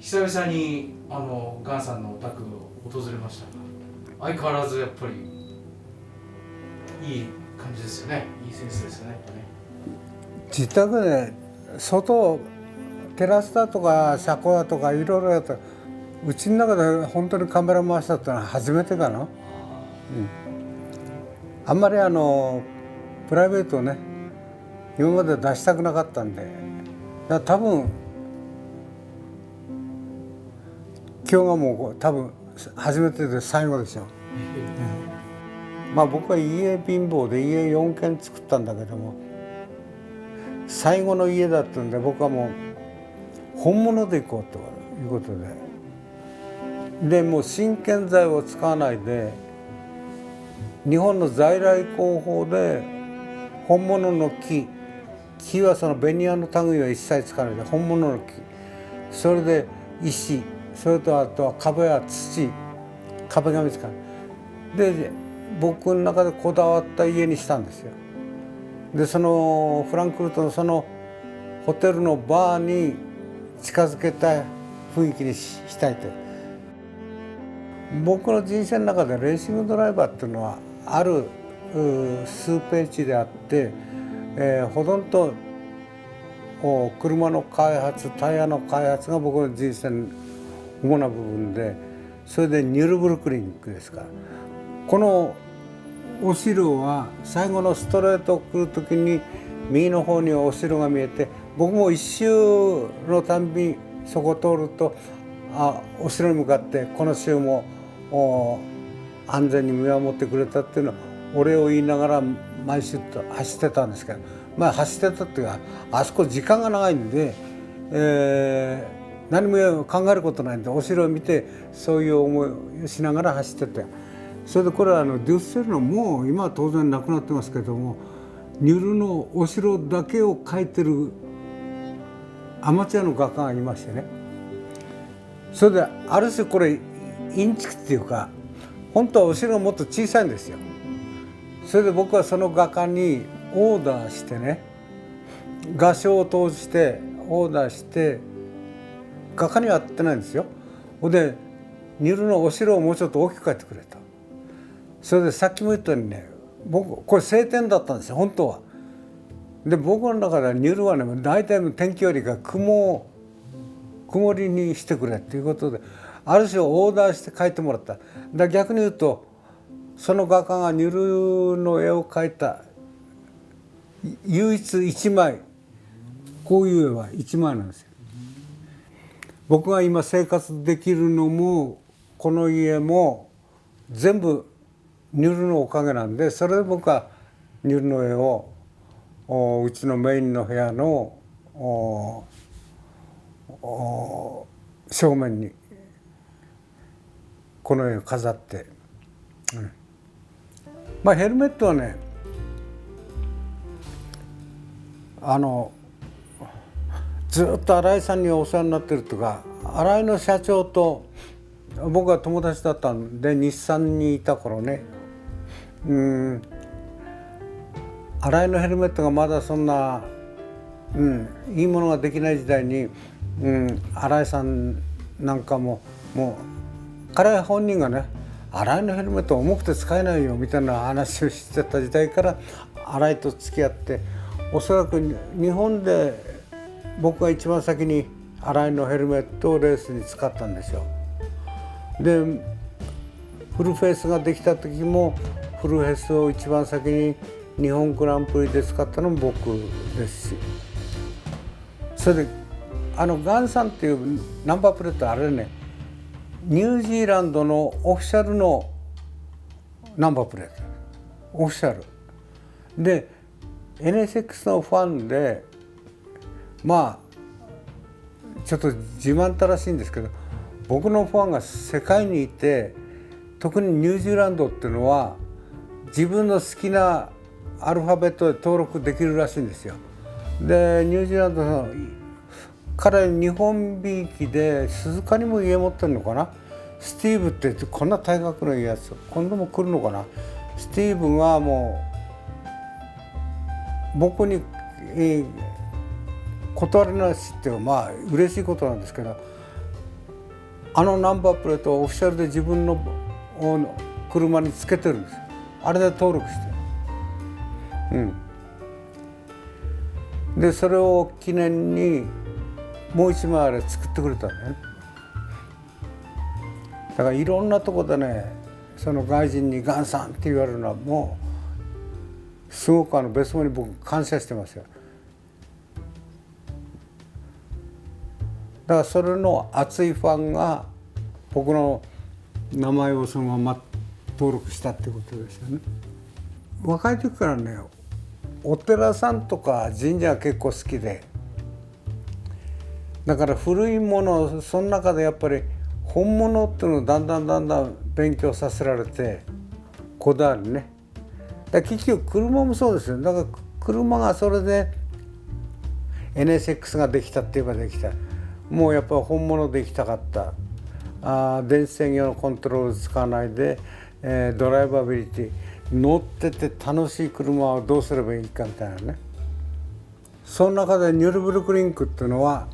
久々にガンさんのお宅を訪れましたが、相変わらずやっぱりいい感じですよね。いいセンスですよね。やっぱね。自宅で外テラスだとか車庫だとかいろいろやった、うちの中で本当にカメラ回したってのは初めてかな。あんまりプライベートをね今まで出したくなかったんで、だから多分今日がもう多分初めてで最後でしょう。まあ僕は家貧乏で家4軒作ったんだけども、最後の家だったんで僕はもう本物で行こうということで、もう新建材を使わないで日本の在来工法で本物の木はそのベニヤの類は一切使わないで本物の木、それで石、それとあとは壁や土、壁紙使うで僕の中でこだわった家にしたんですよ。でそのフランクフルトのそのホテルのバーに近づけた雰囲気にしたいと。僕の人生の中でレーシングドライバーっていうのはある数ページであって、ほとんど車の開発、タイヤの開発が僕の人生の主な部分で、それでニュルブルクリンクですから、このお城は最後のストレートを来る時に右の方にお城が見えて、僕も一周のたんびにそこを通るとお城に向かってこの州も安全に見守ってくれたっていうのをお礼を言いながら毎週走ってたんですけど、まあ走ってたっていうかあそこ時間が長いんで、何も考えることないんでお城を見てそういう思いをしながら走ってて、それでこれはデュッセルのもう今は当然なくなってますけども、ニュルのお城だけを描いてるアマチュアの画家がいましてね、それである種これインチキっていうか本当はお城がもっと小さいんですよ。それで僕はその画家にオーダーしてね、画商を通してオーダーして画家には会ってないんですよ。でニュルのお城をもうちょっと大きく描いてくれと。それでさっきも言ったようにね、僕これ晴天だったんですよ本当は。で僕の中ではニュルはね大体天気よりか曇りにしてくれっていうことである種オーダーして描いてもらった。だ逆に言うとその画家がニュルの絵を描いた唯一一枚、こういう絵は一枚なんですよ。僕が今生活できるのもこの家も全部ニュルのおかげなんで、それで僕はニュルの絵をうちのメインの部屋の正面にこの絵を飾って、まあヘルメットはねずっと新井さんにお世話になってるとか、新井の社長と僕は友達だったんで日産にいた頃ね、新井のヘルメットがまだそんな、いいものができない時代に、新井さんなんかもう彼本人がね新井のヘルメット重くて使えないよみたいな話をしてた時代から新井と付き合って、おそらく日本で僕が一番先に新井のヘルメットをレースに使ったんですよ。でフルフェイスができた時もフルフェイスを一番先に日本グランプリで使ったのも僕ですし、それでガンさんっていうナンバープレートあれねニュージーランドのオフィシャルのナンバープレート、オフィシャルで NSX のファンで、まあちょっと自慢ったらしいんですけど、僕のファンが世界にいて、特にニュージーランドっていうのは自分の好きなアルファベットで登録できるらしいんですよ。でニュージーランドの彼日本びいきで鈴鹿にも家持ってるのかな、スティーブってこんな体格のいいやつ今度も来るのかな。スティーブがもう僕に、断りなしっていうまあ嬉しいことなんですけど、あのナンバープレートをオフィシャルで自分の車につけてるんです。あれで登録して、でそれを記念にもう一枚あれ作ってくれたんだよね。だからいろんなとこでね、その外人にガンさんって言われるのはもうすごく別に僕感謝してますよ。だからそれの熱いファンが僕の名前をそのまま登録したってことですよね。若い時からね、お寺さんとか神社が結構好きで、だから古いもの、その中でやっぱり本物っていうのをだんだん勉強させられて、こだわりね。だから結局車もそうですよ。だから車がそれで NSX ができたって言えばできた。もうやっぱり本物で行きたかった。電子制御のコントロール使わないで、ドライバビリティ、乗ってて楽しい車をどうすればいいかみたいなね。その中でニュルブルクリンクっていうのは、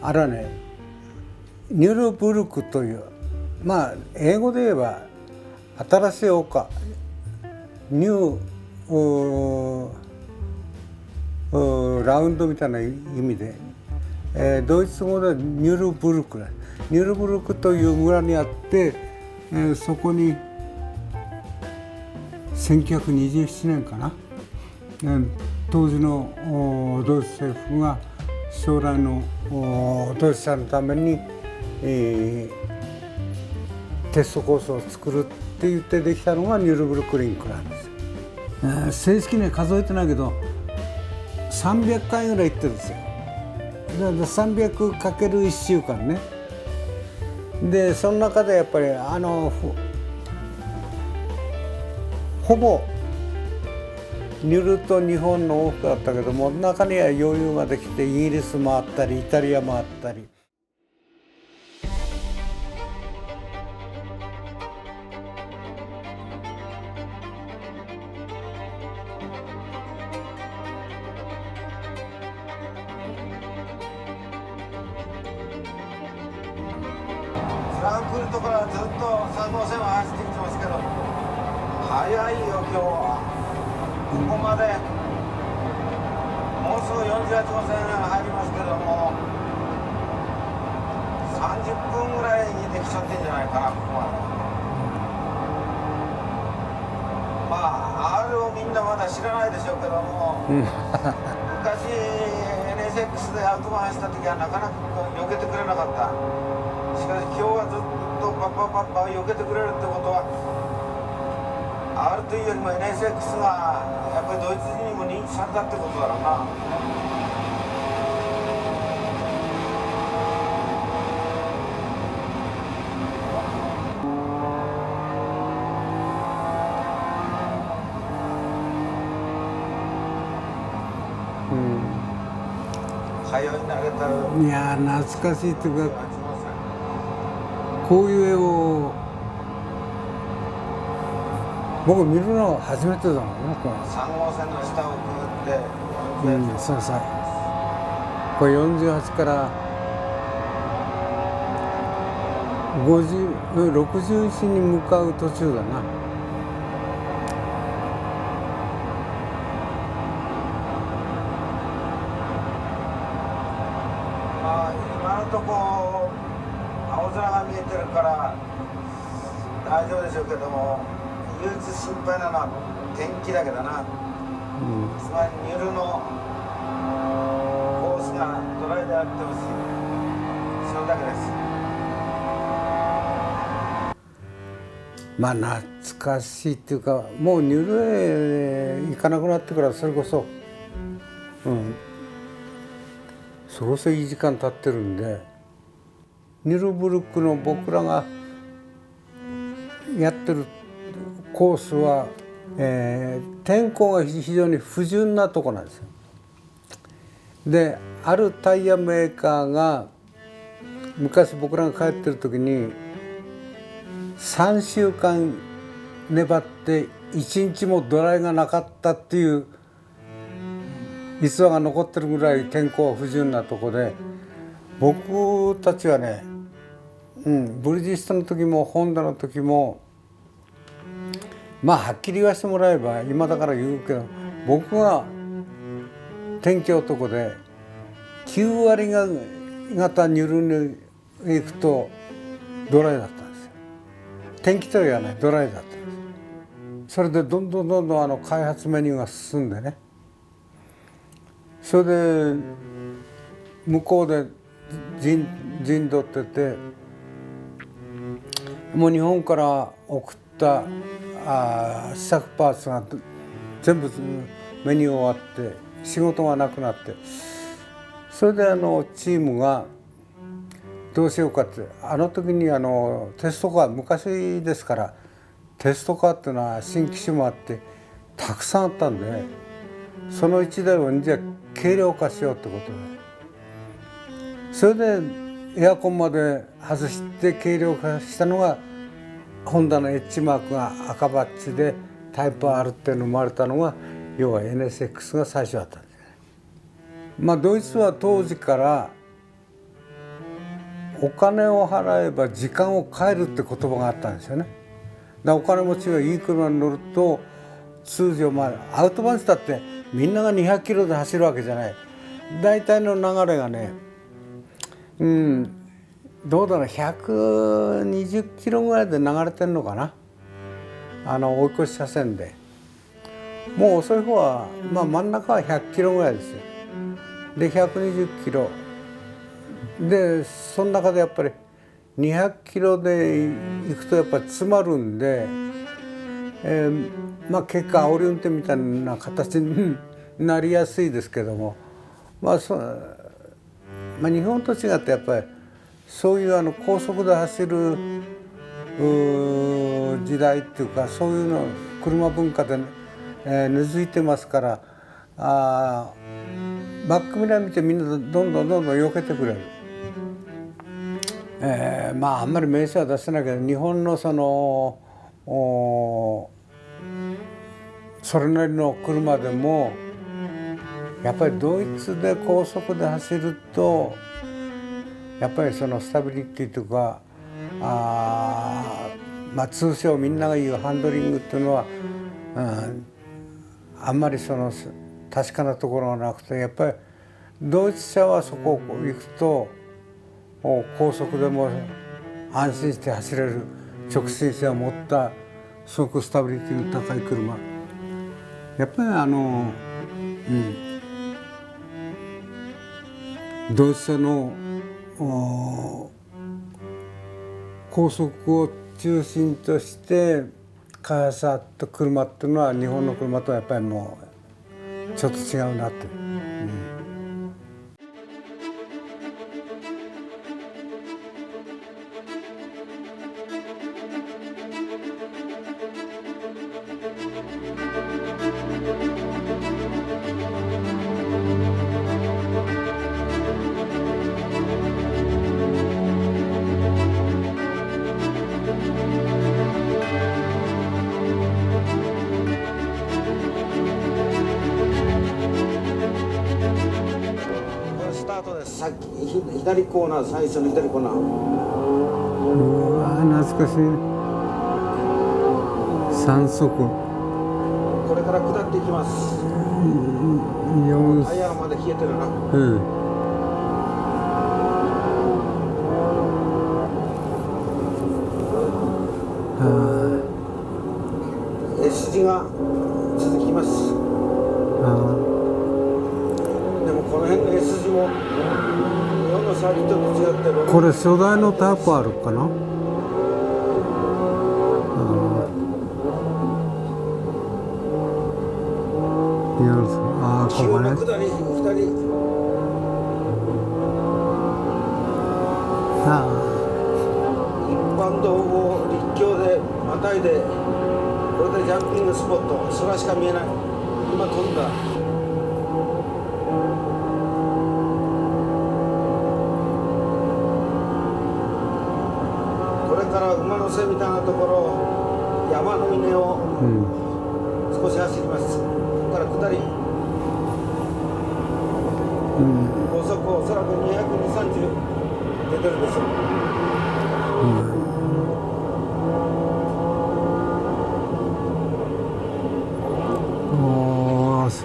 あれはね、ニュルブルクという、まあ英語で言えば新しい丘、ニューラウンドみたいな意味で、ドイツ語でニュルブルク、ニュルブルクという村にあって、そこに1927年かな、当時のドイツ政府が将来のドイツ車のために、テストコースを作るって言ってできたのがニュルブルクリンクなんですよ。正式には数えてないけど300回ぐらい行ってるんですよ。だから 300×1 週間ね。でその中でやっぱりほぼニュルと日本の往復だったけども、中には余裕ができてイギリス回ったりイタリア回ったり。フランクフルトからずっと3号線を走ってきてますけど、早いよ今日は。ここまでもうすぐ48号線入りますけども、30分ぐらいにできちゃってんじゃないかな、ここまで。まあ R をみんなまだ知らないでしょうけども、昔 NSX でアウトバーンした時はなかなか避けてくれなかった。しかし今日はずっとパッパッパ避けてくれるってことは、 R というよりも NSX がやっぱりドイツ人にも認知されたってことだろうな。通い慣れたる。いや懐かしいというか、こういう絵を僕見るのは初めてだもんね。3号線の下をくぐって、そうそう。これ48から61に向かう途中だな。まあ今のとこ青空が見えてるから大丈夫でしょうけども、唯一心配なのは天気だけどな。つまりニュルのコースがドライであってほしい、それだけです。まあ懐かしいっていうか、もうニュルへ行かなくなってからそれこそそろそろいい時間経ってるんで、ニュルブルクの僕らがやってるコースは、天候が非常に不順なとこなんですよ。であるタイヤメーカーが昔僕らが帰ってる時に3週間粘って1日もドライがなかったっていう逸話が残ってるぐらい天候は不順なとこで、僕たちはねブリヂストンの時もホンダの時もまあはっきり言わせてもらえば今だから言うけど、僕が天気男で9割が型ニュルに行くとドライだったんですよ。天気とは言わない、ドライだったんです。それでどんどん開発メニューが進んでね、それで向こうで陣取ってて、もう日本から送った試作パーツが全部メニュー終わって仕事がなくなって、それでチームがどうしようかって、あの時にテストカー、昔ですからテストカーっていうのは新機種もあってたくさんあったんで、その1台をじゃあ軽量化しようってことで、それでエアコンまで外して軽量化したのがホンダの H マークが赤バッジでタイプ R っていうの生まれたのが、要は NSX が最初だったんですね。まあドイツは当時からお金を払えば時間を変えるって言葉があったんですよね。だからお金持ちがいい車に乗ると通常アウトバーンスだってみんなが200キロで走るわけじゃない。大体の流れがね、どうだろう、120キロぐらいで流れてるのかな、追い越し車線で。もう遅い方は、真ん中は100キロぐらいですよ。で120キロで、その中でやっぱり200キロで行くとやっぱり詰まるんで、結果煽り運転みたいな形になりやすいですけども、日本と違ってやっぱりそういう高速で走る時代っていうか、そういうの車文化で、根付いてますから、バックミラー見てみんなどんどん避けてくれる。あんまり名称は出せないけど、日本のそれなりの車でもやっぱりドイツで高速で走るとやっぱりそのスタビリティとか通称みんなが言うハンドリングっていうのは、あんまり確かなところがなくて、やっぱりドイツ車はそこを行くと高速でも安心して走れる直進性を持ったすごくスタビリティの高い車、やっぱりドイツ車の高速を中心として開発された車っていうのは日本の車とはやっぱりもうちょっと違うなって。さっき左コーナー、最初の左コーナー。うわ懐かしい。3速。これから下っていきます。タイヤがまだ冷えてるな。S 字が続きます。でもこの辺の S 字も日本のサーキットと違って、これ初代のタイプあるかな。急な下り2人。一般道を立教でまたいで、これでジャンピングスポット、空しか見えない。今飛んだ。これから馬の背みたいなところ、山の峰を少し走ります。ここから下り。高速おそらく220、30出てるでしょう。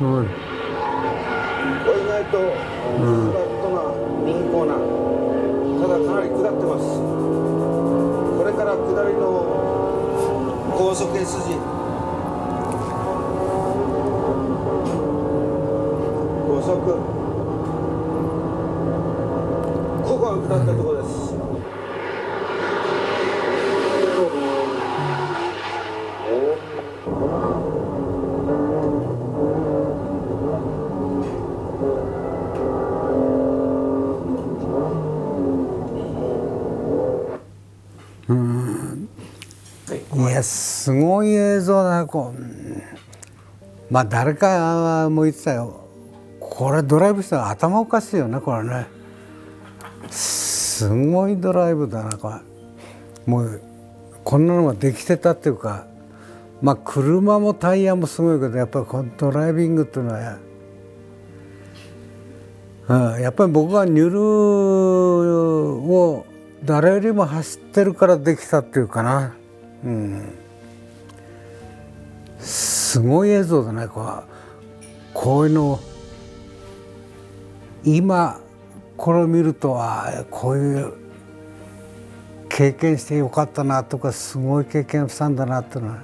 すごい。これ意外とフラットな右コーナー、ただかなり下ってます。これから下りの高速 S 字、高速、ここが下ったところです。いやすごい映像だこう、まあ誰かも言ってたよ、これドライブしたら頭おかしいよねこれね。すごいドライブだなこれ。もうこんなのができてたっていうか、まあ車もタイヤもすごいけど、やっぱりこのドライビングっていうのは、やっぱり僕がニュルを誰よりも走ってるからできたっていうかな。すごい映像だねこういうの今これを見るとこういう経験してよかったなとか、すごい経験したんだなっていうのは、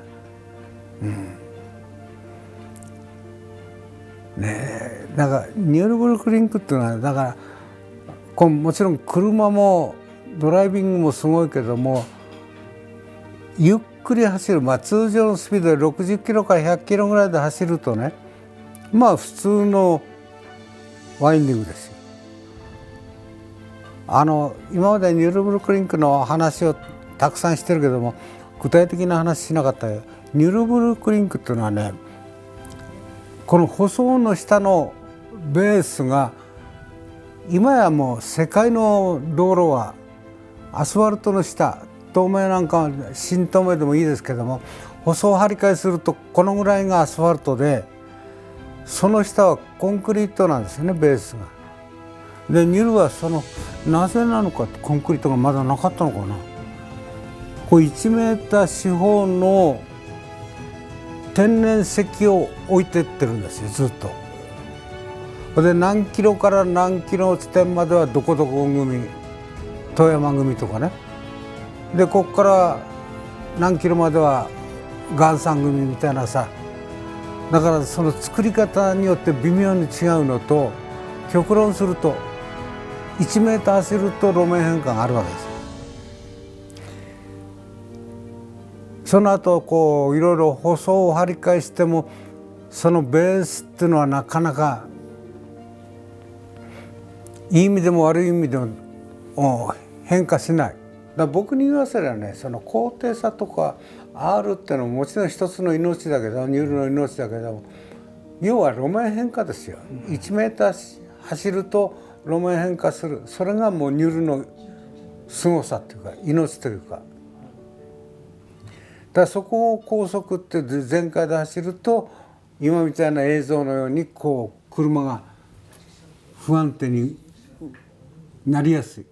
だからニュールブルクリンクっていうのはだからもちろん車もドライビングもすごいけども、ゆっくり走る、通常のスピードで60キロから100キロぐらいで走るとね、普通のワインディングですよ。今までニュールブルクリンクの話をたくさんしてるけども、具体的な話しなかったよ。ニュールブルクリンクっていうのはね、この舗装の下のベースが今やもう世界の道路はアスファルトの下、透明なんかは新透明でもいいですけども、舗装を張り替えするとこのぐらいがアスファルトで、その下はコンクリートなんですよね、ベースが。でニュルはなぜなのかって、コンクリートがまだなかったのかな。これ1メーター四方の天然石を置いてってるんですよ、ずっと。で何キロから何キロ地点まではどこどこ組、富山組とかね。でここから何キロまでは岩山組みたいなさ。だからその作り方によって微妙に違うのと、極論すると1メーター走ると路面変化があるわけです。その後いろいろ舗装を張り替えしても、そのベースっていうのはなかなかいい意味でも悪い意味でも変化しない。僕に言わせればね、その高低差とか R っていうのももちろん一つの命だけど、ニュールの命だけども、要は路面変化ですよ。1メーター走ると路面変化する、それがもうニュールの凄さっていうか命というか。だからそこを高速って全開で走ると、今みたいな映像のように車が不安定になりやすい。